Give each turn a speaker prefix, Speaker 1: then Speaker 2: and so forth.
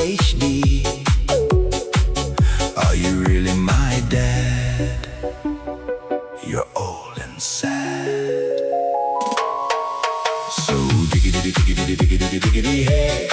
Speaker 1: PhD. Are you really my dad? You're old and sad. So diggity diggity diggity diggity diggity hey.